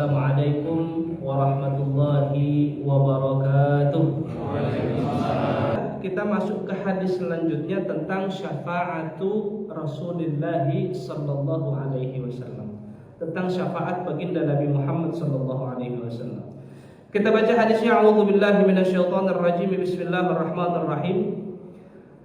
Assalamualaikum warahmatullahi wabarakatuh. Kita masuk ke hadis selanjutnya tentang syafa'atu Rasulullah sallallahu alaihi wasallam. Tentang syafaat baginda Nabi Muhammad sallallahu alaihi wasallam. Kita baca hadisnya. A'udzubillahi minasyaitonir rajim. Bismillahirrahmanirrahim.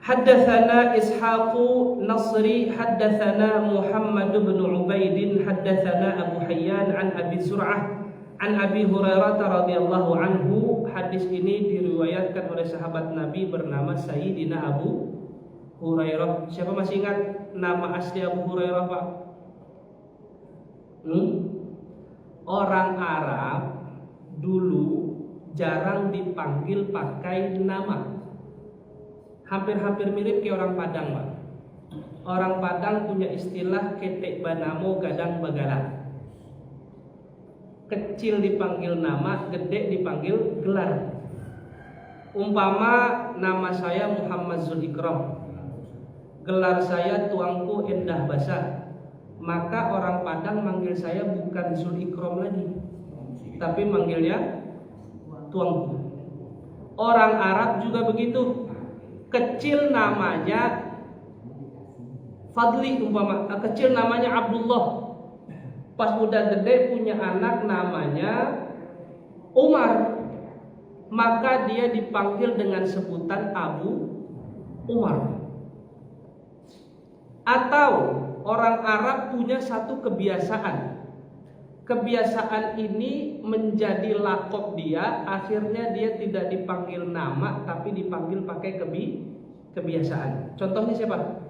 Haddatsana Ishaqu Nasri haddatsana Muhammad bin Ubaid haddatsana Abu Hayyan an Abi Zur'ah an Abi Hurairah radhiyallahu anhu. Hadis ini diriwayatkan oleh sahabat Nabi bernama Sayyidina Abu Hurairah. Siapa masih ingat nama asli Abu Hurairah, Pak? Orang Arab dulu jarang dipanggil pakai nama. Hampir-hampir mirip kayak orang Padang, Pak. Orang Padang punya istilah ketek banamo gadang bagala. Kecil dipanggil nama, gede dipanggil gelar. Umpama nama saya Muhammad Zulhikram, gelar saya Tuanku Endah Basah, maka orang Padang manggil saya bukan Zulhikram lagi, tapi manggilnya Tuanku. Orang Arab juga begitu. Kecil namanya Fadli, umpama kecil namanya Abdullah. Pas udah gede punya anak namanya Umar, maka dia dipanggil dengan sebutan Abu Umar. Atau orang Arab punya satu kebiasaan. Kebiasaan ini menjadi lakop dia. Akhirnya dia tidak dipanggil nama, tapi dipanggil pakai kebiasaan. Contohnya siapa?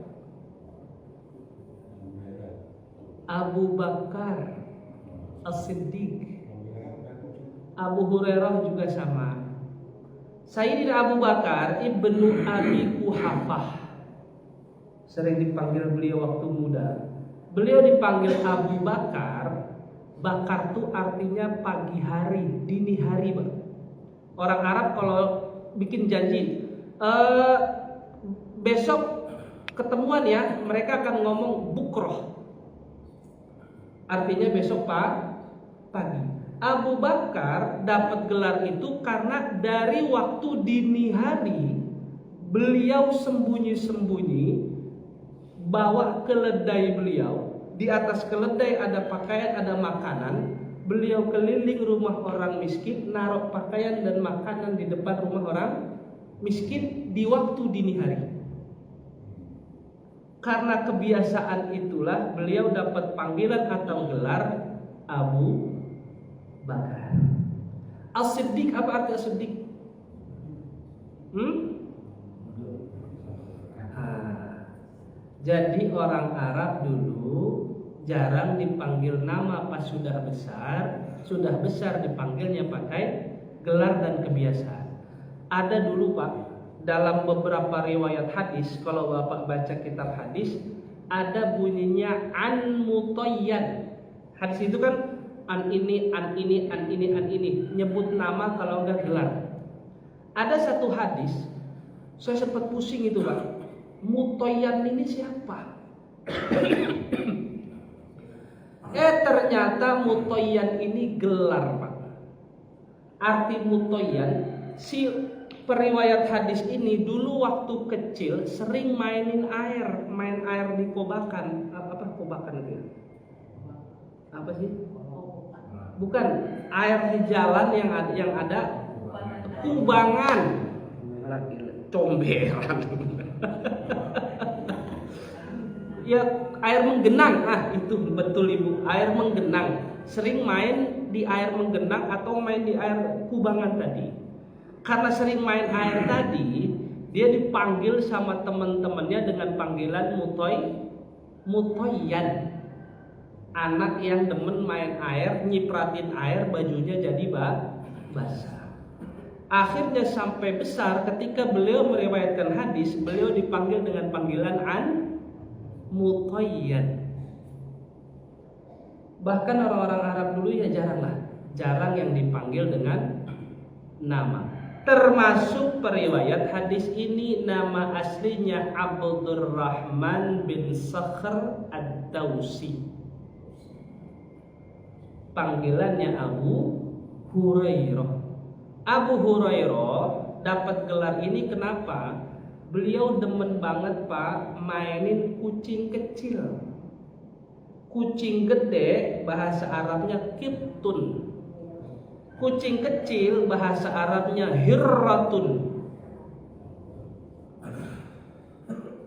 Abu Bakar As-Siddiq. Abu Hurairah juga sama. Sayyidina Abu Bakar Ibnu Abi Quhafah, sering dipanggil beliau waktu muda. Beliau dipanggil Abu Bakar. Bakar itu artinya pagi hari, dini hari, Pak. Orang Arab kalau bikin janji, besok ketemuan ya, mereka akan ngomong bukroh, artinya besok pagi. Abu Bakar dapat gelar itu karena dari waktu dini hari beliau sembunyi-sembunyi bawa keledai beliau. Di atas keledai ada pakaian, ada makanan. Beliau keliling rumah orang miskin, naruh pakaian dan makanan di depan rumah orang miskin di waktu dini hari. Karena kebiasaan itulah beliau dapat panggilan atau gelar Abu Bakar. As-Siddiq, apa arti As-Siddiq? Jadi orang Arab dulu jarang dipanggil nama pas sudah besar dipanggilnya pakai gelar dan kebiasaan. Ada dulu, Pak, dalam beberapa riwayat hadis, kalau Bapak baca kitab hadis, ada bunyinya an mutayyan. Hadis itu kan an ini, nyebut nama kalau enggak gelar. Ada satu hadis, saya sempat pusing itu, Pak. Mutayyan ini siapa? Ternyata Mutayyan ini gelar, Pak. Arti Mutayyan, si periwayat hadis ini dulu waktu kecil sering main air di kobakan. Apa kobakan itu? Apa sih? Bukan, air di jalan yang ada kubangan. Comberan. Ya, air menggenang. Itu betul, Ibu, air menggenang. Sering main di air menggenang atau main di air kubangan tadi. Karena sering main air tadi, dia dipanggil sama teman-temannya dengan panggilan Mutayyan. Anak yang demen main air, nyipratin air, bajunya jadi basah. Akhirnya sampai besar, ketika beliau meriwayatkan hadis, beliau dipanggil dengan panggilan Mutayyan. Bahkan orang-orang Arab dulu ya jarang yang dipanggil dengan nama. Termasuk periwayat hadis ini nama aslinya Abdurrahman bin Sakhr ad-Dawsi. panggilannya Abu Hurairah. Abu Hurairah dapat gelar ini kenapa? Beliau demen banget Pak mainin kucing kecil. Kucing gede bahasa Arabnya kibtun. Kucing kecil bahasa Arabnya hirratun.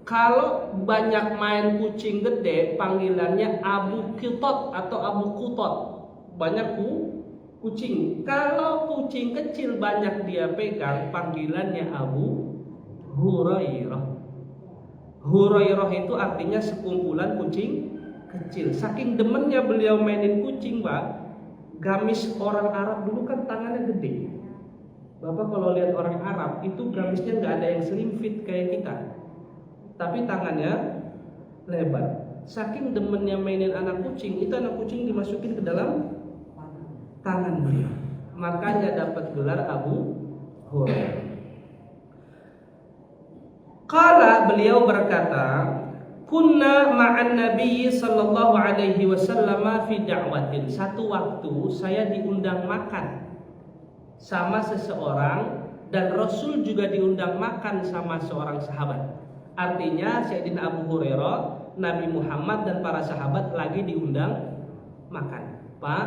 Kalau banyak main kucing gede panggilannya Abu Qitot atau Abu Qutot. Banyak kucing. Kalau kucing kecil banyak dia pegang panggilannya Abu Hurairah. Hurairah itu artinya sekumpulan kucing kecil. Saking demennya beliau mainin kucing, Pak. Gamis orang Arab dulu kan tangannya gede. Bapak kalau lihat orang Arab itu gamisnya nggak ada yang slim fit kayak kita, tapi tangannya lebar. Saking demennya mainin anak kucing, itu anak kucing dimasukin ke dalam tangan beliau. Makanya dapat gelar Abu Hurairah. Qala, beliau berkata, kunna ma'an Nabi sallallahu alaihi wasallam fi da'watin. Satu waktu saya diundang makan sama seseorang dan Rasul juga diundang makan sama seorang sahabat. Artinya Sayyidina Abu Hurairah, Nabi Muhammad dan para sahabat lagi diundang makan. Pak,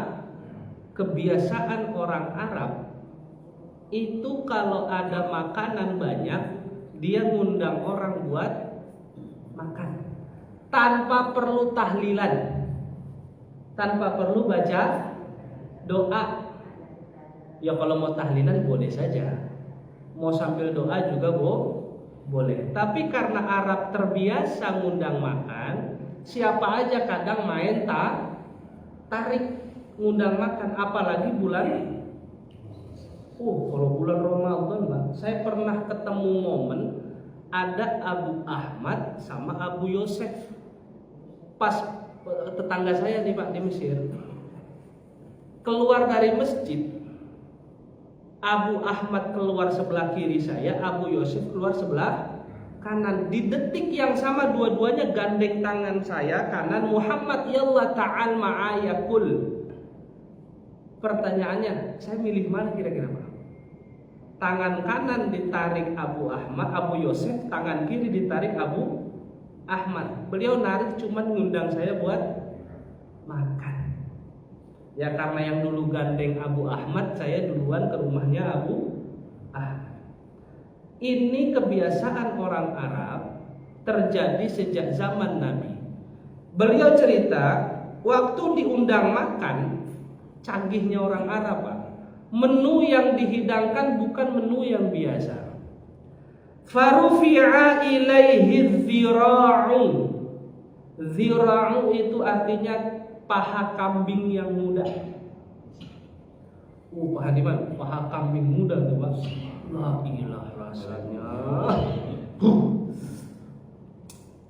kebiasaan orang Arab itu kalau ada makanan banyak dia ngundang orang buat makan tanpa perlu tahlilan, tanpa perlu baca doa. Ya kalau mau tahlilan boleh saja, mau sambil doa juga boleh. Tapi karena Arab terbiasa ngundang makan, siapa aja kadang main tarik ngundang makan, apalagi bulan. Kalau bulan Ramadan, Pak, saya pernah ketemu momen ada Abu Ahmad sama Abu Yosef. Pas tetangga saya nih Pak di Mesir, keluar dari masjid, Abu Ahmad keluar sebelah kiri saya, Abu Yosef keluar sebelah kanan. Di detik yang sama dua-duanya gandeng tangan saya kanan, Muhammad yallah ta'al ma'ayakul. Pertanyaannya, saya milih mana kira-kira Pak? Tangan kanan ditarik Abu Ahmad, Abu Yosef, tangan kiri ditarik Abu Ahmad. Beliau narik cuman ngundang saya buat makan. Ya karena yang dulu gandeng Abu Ahmad, saya duluan ke rumahnya Abu Ahmad. Ini kebiasaan orang Arab terjadi sejak zaman Nabi. Beliau cerita, waktu diundang makan, canggihnya orang Arab Pak, menu yang dihidangkan bukan menu yang biasa. Farufi'a ilaihi dzira'u. Dzira'u itu artinya paha kambing yang muda. Paha di mana? Paha kambing muda tuh, Pak. La ilah rasanya.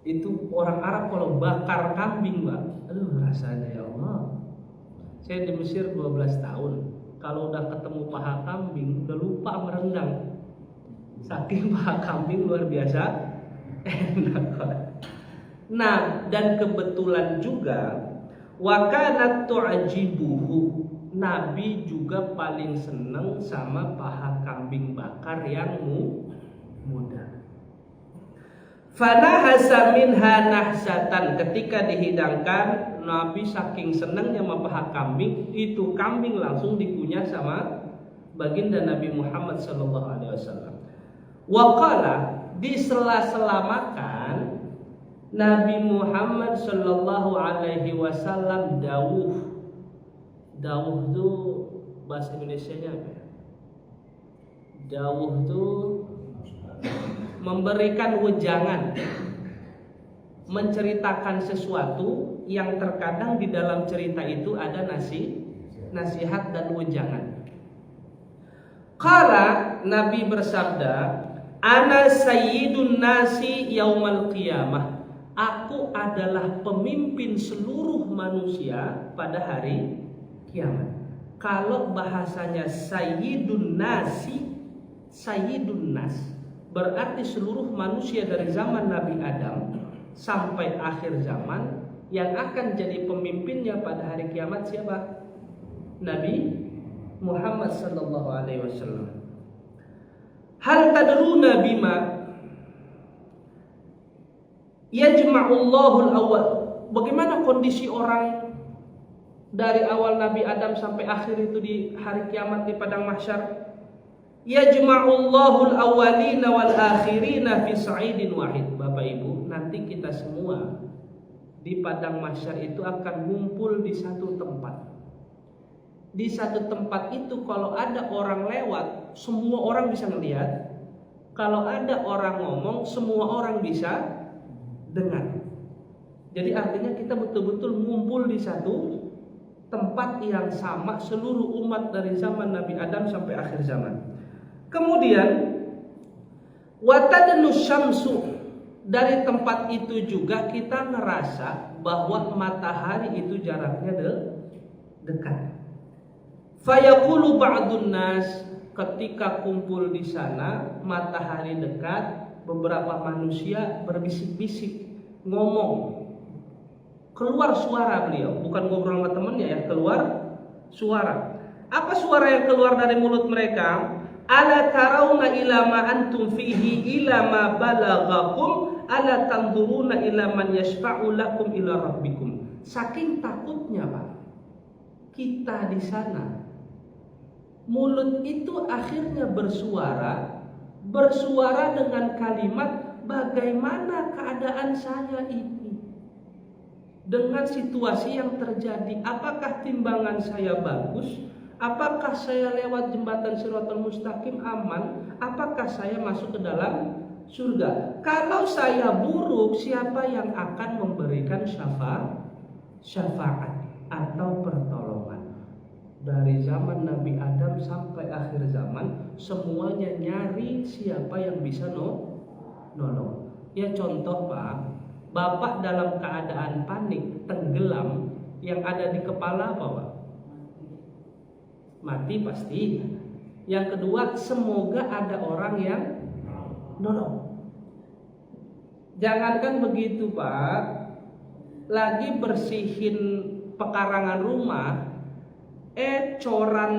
Itu orang Arab kalau bakar kambing, Pak. Aduh rasanya ya Allah. Saya di Mesir 12 tahun. Kalau udah ketemu paha kambing udah lupa merendang. Saking paha kambing luar biasa enak. Nah, dan kebetulan juga wa kanat tu'jibuhu. Nabi juga paling seneng sama paha kambing bakar yang muda. Fanahasa minha nahsatan. Ketika dihidangkan, Nabi saking senangnya sama paha kambing, itu kambing langsung dikunyah sama baginda Nabi Muhammad SAW. Waqala, di sela-sela makan, Nabi Muhammad SAW dawuh. Dawuh itu bahasa Indonesianya apa ya? Dawuh itu memberikan wejangan, menceritakan sesuatu yang terkadang di dalam cerita itu ada nasihat dan wejangan. Qala, Nabi bersabda, ana sayyidun nasi yaumal qiyamah. Aku adalah pemimpin seluruh manusia pada hari kiamat. Kalau bahasanya sayyidun nasi, sayyidun nas, berarti seluruh manusia dari zaman Nabi Adam sampai akhir zaman yang akan jadi pemimpinnya pada hari kiamat siapa? Nabi Muhammad sallallahu alaihi wasallam. Hal tadruna bima yajma'ullahul awal. Bagaimana kondisi orang dari awal Nabi Adam sampai akhir itu di hari kiamat di padang mahsyar? Yajma'ullahul awwalina wal akhirina fi sa'idin wahid. Bapak Ibu, nanti kita semua di padang mahsyar itu akan ngumpul di satu tempat. Di satu tempat itu kalau ada orang lewat, semua orang bisa melihat. Kalau ada orang ngomong, semua orang bisa dengar. Jadi artinya kita betul-betul ngumpul di satu tempat yang sama, seluruh umat dari zaman Nabi Adam sampai akhir zaman. Kemudian watadnu syamsu, dari tempat itu juga kita ngerasa bahwa matahari itu jaraknya dekat. Fayaqulu ba'dun nas, ketika kumpul di sana matahari dekat, beberapa manusia berbisik-bisik ngomong. Keluar suara beliau, bukan ngobrol sama temennya ya, keluar suara. Apa suara yang keluar dari mulut mereka? Ala tarawna ila ma antum fihi ila ma balaghakum ala tanzuruna ila man yashfa'u lakum ila rabbikum. Saking takutnya Pak, kita di sana, mulut itu akhirnya bersuara dengan kalimat, bagaimana keadaan saya ini dengan situasi yang terjadi, apakah timbangan saya bagus? Apakah saya lewat jembatan Shiratal Mustaqim aman? Apakah saya masuk ke dalam surga? Kalau saya buruk, siapa yang akan memberikan syafaat atau pertolongan? Dari zaman Nabi Adam sampai akhir zaman, semuanya nyari siapa yang bisa nolong. Ya contoh Pak, Bapak dalam keadaan panik, tenggelam, yang ada di kepala apa Pak? Mati pasti. Yang kedua, semoga ada orang yang nolong. Jangankan begitu Pak, lagi bersihin pekarangan rumah, coran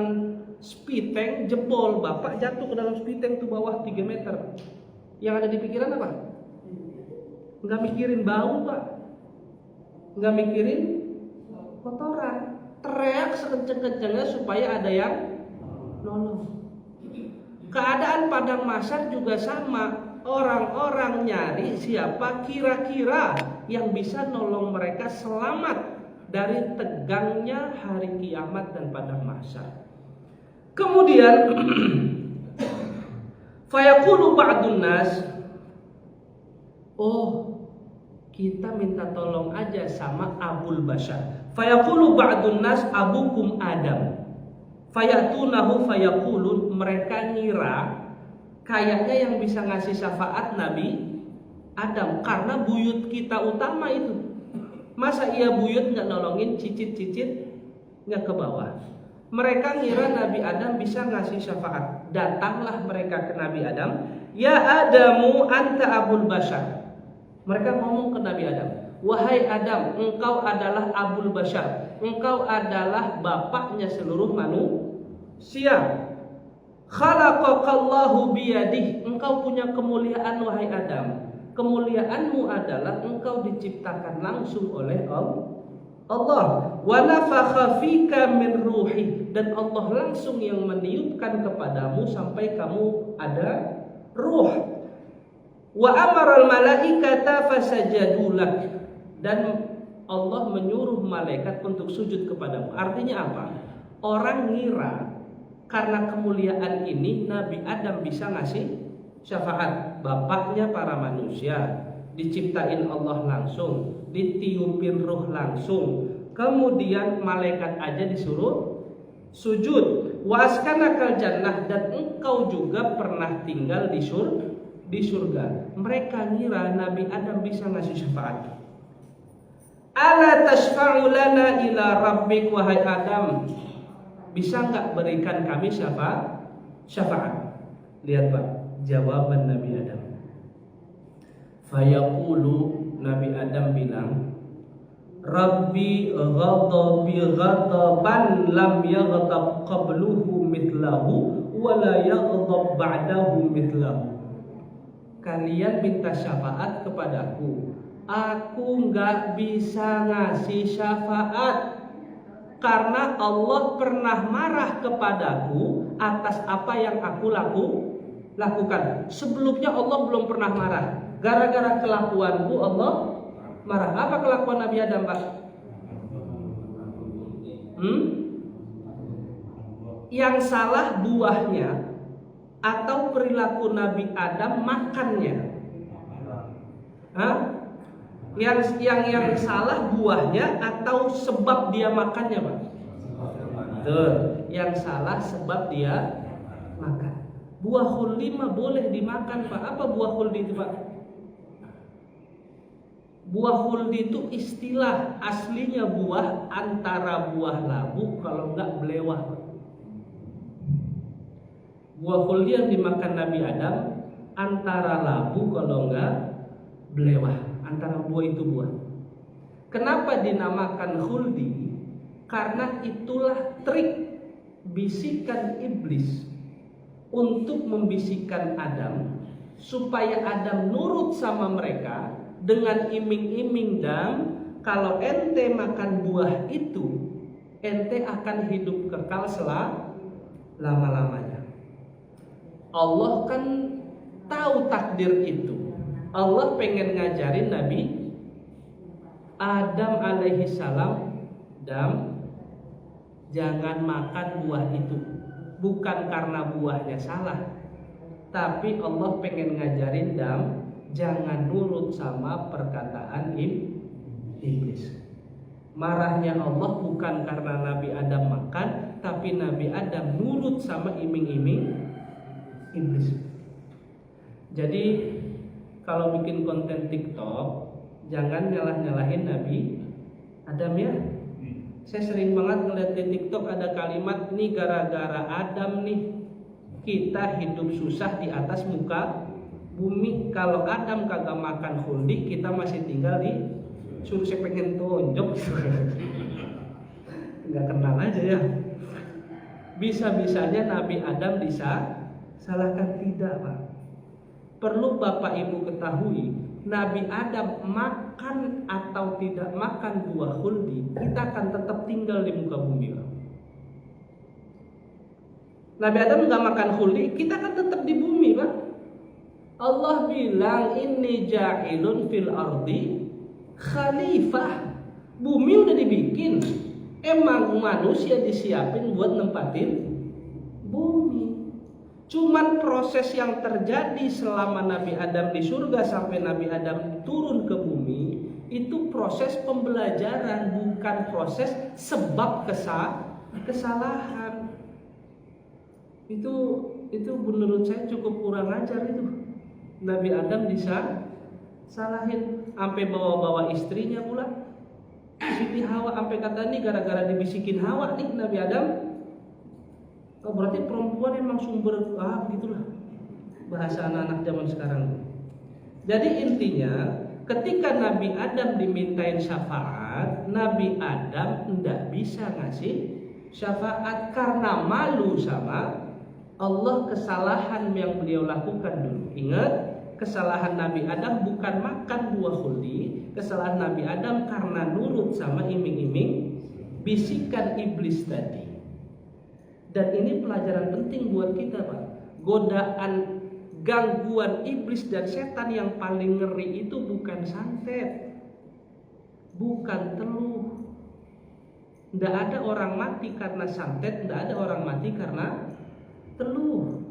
spiteng jebol, Bapak jatuh ke dalam spiteng tuh bawah 3 meter. Yang ada di pikiran apa? Nggak mikirin bau Pak, nggak mikirin kotoran, teriak sekenceng-kencengnya supaya ada yang nolong. Keadaan padang mahsyar juga sama, orang-orang nyari siapa kira-kira yang bisa nolong mereka selamat dari tegangnya hari kiamat dan padang mahsyar. Kemudian fayaqulu ba'dun nas, oh kita minta tolong aja sama Abul Bashar. Fayaqulu ba'dun nas abukum Adam. Fayatunahu fayaqulun, mereka ngira kayaknya yang bisa ngasih syafaat Nabi Adam karena buyut kita utama itu. Masa iya buyut nggak nolongin cicit-cicit nggak ke bawah? Mereka ngira Nabi Adam bisa ngasih syafaat. Datanglah mereka ke Nabi Adam, ya Adamu anta Abul Bashar. Mereka ngomong ke Nabi Adam, wahai Adam, engkau adalah Abul Bashar, engkau adalah bapaknya seluruh manusia. Khalaqakallahu biyadih, engkau punya kemuliaan wahai Adam. Kemuliaanmu adalah engkau diciptakan langsung oleh Allah. Wa nafakha fika min ruhi, dan Allah langsung yang meniupkan kepadamu sampai kamu ada ruh. Wa amaral malaikata fasajadulak, dan Allah menyuruh malaikat untuk sujud kepadamu. Artinya apa? Orang ngira karena kemuliaan ini Nabi Adam bisa ngasih syafaat, bapaknya para manusia, diciptain Allah langsung, ditiupin ruh langsung, kemudian malaikat aja disuruh sujud. Wa askanakal jannah, dan engkau juga pernah tinggal di surga. Mereka ngira Nabi Adam bisa ngasih syafaat. Ala tashfa'u lana ila rabbik, wahai Adam, bisa nggak berikan kami syafaat? Lihat Pak, jawaban Nabi Adam. Fayaqulu, Nabi Adam bilang, Rabbi ghadabi ghadaban lam yaghdab qabluhu mithlahu wa la yaghdab ba'dahu mithlahu. Kalian minta syafaat kepadaku, aku nggak bisa ngasih syafaat karena Allah pernah marah kepadaku atas apa yang aku lakukan. Sebelumnya Allah belum pernah marah. Gara-gara kelakuanku Allah marah. Apa kelakuan Nabi Adam, Pak? Yang salah buahnya atau perilaku Nabi Adam makannya? Hah? Yang salah buahnya atau sebab dia makannya, Pak? Betul. Yang salah sebab dia makan. Buah khuldi mah boleh dimakan, Pak. Apa buah khuldi itu, Pak? Buah khuldi itu istilah aslinya buah antara buah labu kalau enggak belewah. Buah khuldi yang dimakan Nabi Adam antara labu kalau enggak belewah. Antara buah itu buah. Kenapa dinamakan khuldi? Karena itulah trik bisikan iblis untuk membisikkan Adam supaya Adam nurut sama mereka dengan iming-iming dan kalau ente makan buah itu ente akan hidup kekal selama-lamanya. Allah kan tahu takdir itu. Allah pengen ngajarin Nabi Adam alaihi salam, Adam, jangan makan buah itu. Bukan karena buahnya salah, tapi Allah pengen ngajarin Adam jangan nurut sama perkataan iblis. Marahnya Allah bukan karena Nabi Adam makan, tapi Nabi Adam nurut sama iming-iming iblis. Jadi kalau bikin konten TikTok, jangan nyalah-nyalahin Nabi Adam ya. Saya sering banget ngeliat di TikTok ada kalimat nih gara-gara Adam nih kita hidup susah di atas muka bumi. Kalau Adam kagak makan khuldi, kita masih tinggal di suruh. Saya pengen tonjok nggak kenal aja ya. Bisa-bisanya Nabi Adam disalahkan, tidak, Pak. Perlu Bapak Ibu ketahui, Nabi Adam makan atau tidak makan buah khuldi, kita akan tetap tinggal di muka bumi, Pak. Nabi Adam nggak makan khuldi, kita akan tetap di bumi, Pak. Allah bilang inni ja'ilun fil ardi khalifah. Bumi udah dibikin, emang manusia disiapin buat nempatin bumi. Cuman proses yang terjadi selama Nabi Adam di surga sampai Nabi Adam turun ke bumi itu proses pembelajaran, bukan proses sebab kesalahan. Itu menurut saya cukup kurang ajar itu. Nabi Adam disalahin sampai bawa-bawa istrinya pula. Siti Hawa sampai kata nih gara-gara dibisikin Hawa nih Nabi Adam. Oh, berarti perempuan emang sumber gitulah bahasa anak-anak zaman sekarang. Jadi intinya ketika Nabi Adam dimintain syafaat, Nabi Adam tidak bisa ngasih syafaat karena malu sama Allah kesalahan yang beliau lakukan dulu. Ingat, kesalahan Nabi Adam bukan makan buah khuldi, kesalahan Nabi Adam karena nurut sama iming-iming bisikan iblis tadi. Dan ini pelajaran penting buat kita, Pak. Godaan, gangguan iblis dan setan yang paling ngeri itu bukan santet, bukan teluh. Tidak ada orang mati karena santet, tidak ada orang mati karena teluh.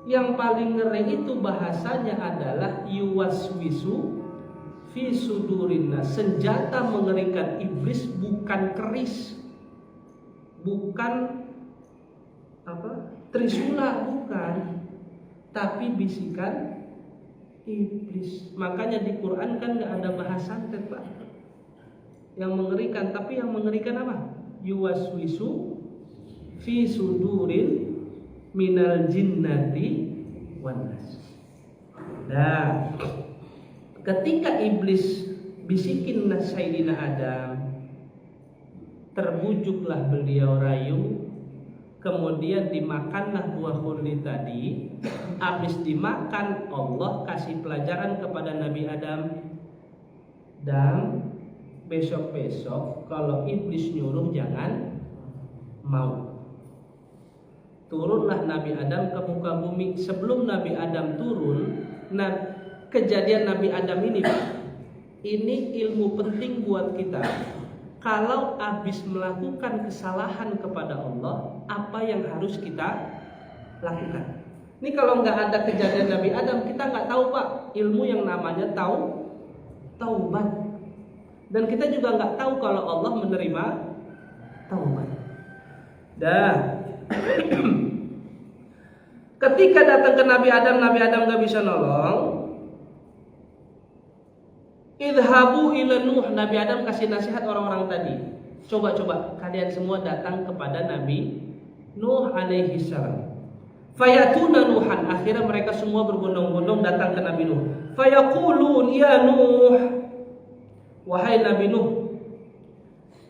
Yang paling ngeri itu bahasanya adalah yuwaswisu fi sudurina. Senjata mengerikan iblis bukan keris, bukan trisula, bukan, tapi bisikan iblis. Makanya di Quran kan nggak ada bahas santet, Pak, yang mengerikan. Tapi yang mengerikan apa? Yuwaswisu fi suduril minal jinnati wan nas. Nah, ketika iblis bisikin Sayyidina Adam, terbujuklah beliau rayu, kemudian dimakanlah buah khuldi tadi. Habis dimakan, Allah kasih pelajaran kepada Nabi Adam, dan besok-besok kalau iblis nyuruh jangan mau. Turunlah Nabi Adam ke muka bumi. Sebelum Nabi Adam turun, kejadian Nabi Adam ini ilmu penting buat kita. Kalau habis melakukan kesalahan kepada Allah, apa yang harus kita lakukan? Ini kalau nggak ada kejadian Nabi Adam, kita nggak tahu Pak ilmu yang namanya taubat. Dan kita juga nggak tahu kalau Allah menerima taubat. Ketika datang ke Nabi Adam nggak bisa nolong. Idhabu ila Nuh, Nabi Adam kasih nasihat orang-orang tadi. Coba kalian semua datang kepada Nabi Nuh alaihi salam. Fayatuna Nuhan, akhirnya mereka semua berbondong-bondong datang ke Nabi Nuh. Fayaqulun ya Nuh, wahai Nabi Nuh,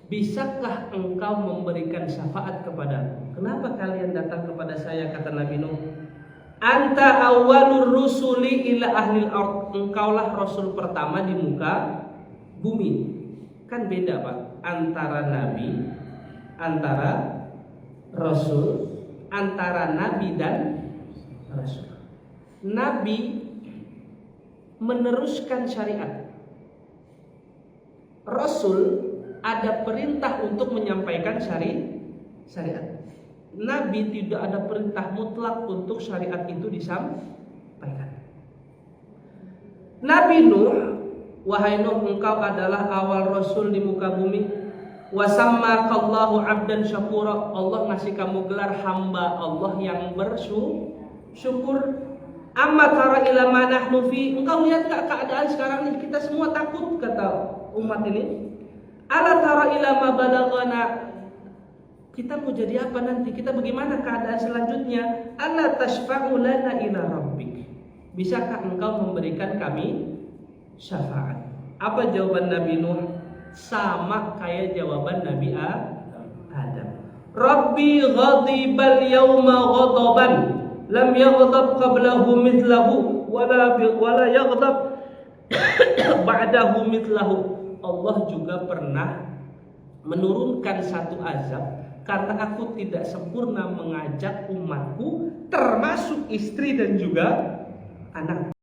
bisakah engkau memberikan syafaat kepadaku? Kenapa kalian datang kepada saya, kata Nabi Nuh? Anta awwalur rusuli ila ahlil ard, engkaulah rasul pertama di muka bumi. Kan beda Pak, antara nabi, antara rasul, antara nabi dan rasul. Nabi meneruskan syariat. Rasul ada perintah untuk menyampaikan syariat. Nabi tidak ada perintah mutlak untuk syariat itu disampaikan. Nabi Nuh, wahai Nuh, engkau adalah awal rasul di muka bumi. Wasammakallahu abdan syakura, Allah ngasih kamu gelar hamba Allah yang bersyukur. Amma tara ila ma nahnu fi, engkau lihat enggak keadaan sekarang ini? Kita semua takut, kata umat ini. Ala tara ila ma balagana, kita mau jadi apa nanti? Kita bagaimana keadaan selanjutnya? Alla tashfa'u lana ila rabbik, bisakah engkau memberikan kami syafaat? Apa jawaban Nabi Nuh? Sama kayak jawaban Nabi Adam. Rabbi ghadibal yawma ghadaban lam yaghdab qablahu mithlahu wala yaghdab ba'dahu mithlahu. Allah juga pernah menurunkan satu azab karena aku tidak sempurna mengajak umatku, termasuk istri dan juga anak.